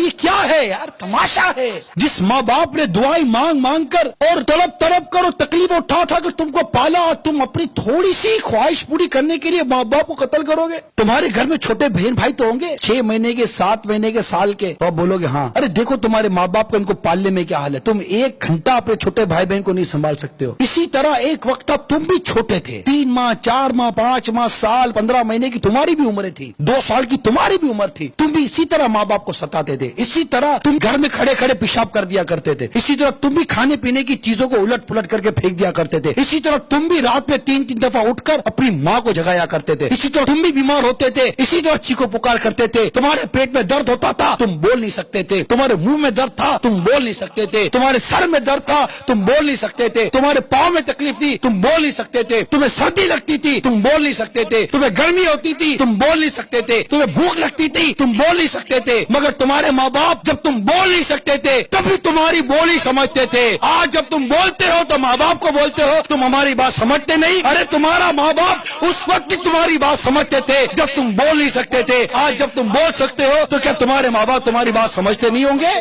ये क्या है यार, तमाशा है। जिस माँ बाप ने दुआएं मांग मांग कर और तड़प तड़प कर और तकलीफ उठा उठा कर तुमको पाला, तुम अपनी थोड़ी सी ख्वाहिश पूरी करने के लिए माँ बाप को कत्ल करोगे। तुम्हारे घर में छोटे बहन भाई तो होंगे, 6 महीने के, 7 महीने के, साल के, तो आप बोलोगे हाँ अरे देखो तुम्हारे माँ बाप को इनको पालने में क्या हाल है, तुम 1 घंटा अपने छोटे भाई बहन को नहीं संभाल सकते हो। इसी तरह एक वक्त था तुम भी छोटे थे, 3 माह, 4 माह, 5 माह, साल, 15 महीने की तुम्हारी भी उम्र थी, 2 साल की तुम्हारी भी उम्र थी। तुम भी इसी तरह माँ बाप को सताते थे, इसी तरह तुम घर में खड़े खड़े पेशाब कर दिया करते थे, इसी तरह तुम भी खाने पीने की चीजों को उलट पुलट करके फेंक दिया करते थे, इसी तरह तुम भी रात में 3-3 दफा उठकर अपनी माँ को जगाया करते थे, इसी तरह तुम भी बीमार होते थे, इसी तरह चीखो पुकार करते थे। तुम्हारे पेट में दर्द होता था, तुम बोल नहीं सकते थे, तुम्हारे मुंह में दर्द था, तुम बोल नहीं सकते थे, तुम्हारे सर में दर्द था, तुम बोल नहीं सकते थे, तुम्हारे पाँव में तकलीफ थी, तुम बोल नहीं सकते थे, तुम्हें सर्दी लगती थी, तुम बोल नहीं सकते थे, तुम्हें गर्मी होती थी, तुम बोल नहीं सकते थे, तुम्हें भूख लगती थी, तुम बोल नहीं सकते थे। मगर तुम्हारे माँ बाप जब तुम बोल नहीं सकते थे तभी तुम्हारी बोली समझते थे। आज जब तुम बोलते हो तो माँ बाप को बोलते हो तुम हमारी बात समझते नहीं। अरे तुम्हारा माँ बाप उस वक्त तुम्हारी बात समझते थे जब तुम बोल नहीं सकते थे। आज जब तुम बोल सकते हो तो क्या तुम्हारे माँ बाप तुम्हारी बात समझते नहीं होंगे?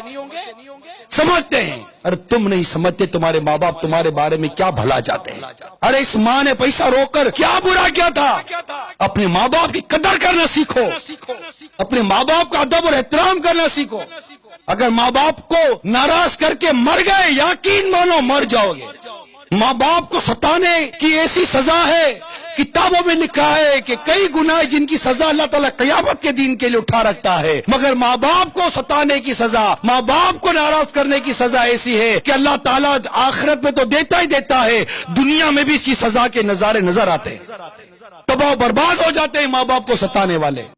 समझते हैं। अरे तुम नहीं समझते तुम्हारे माँ बाप तुम्हारे बारे में क्या भला चाहते हैं। अरे इस माँ ने पैसा रोककर क्या बुरा किया था? अपने माँ बाप की कदर करना सीखो, अपने माँ बाप का अदब और एहतराम करना सीखो। अगर माँ बाप को नाराज करके मर गए, यकीन मानो मर जाओगे। माँ बाप को सताने की ऐसी सजा है, किताबों में लिखा है कि कई गुनाह जिनकी सजा अल्लाह ताला क़यामत के दिन के लिए उठा रखता है, मगर माँ बाप को सताने की सजा, माँ बाप को नाराज करने की सजा ऐसी है कि अल्लाह ताला आखिरत में तो देता ही देता है, दुनिया में भी इसकी सजा के नजारे नजर आते हैं। तबाह बर्बाद हो जाते हैं माँ बाप को सताने वाले।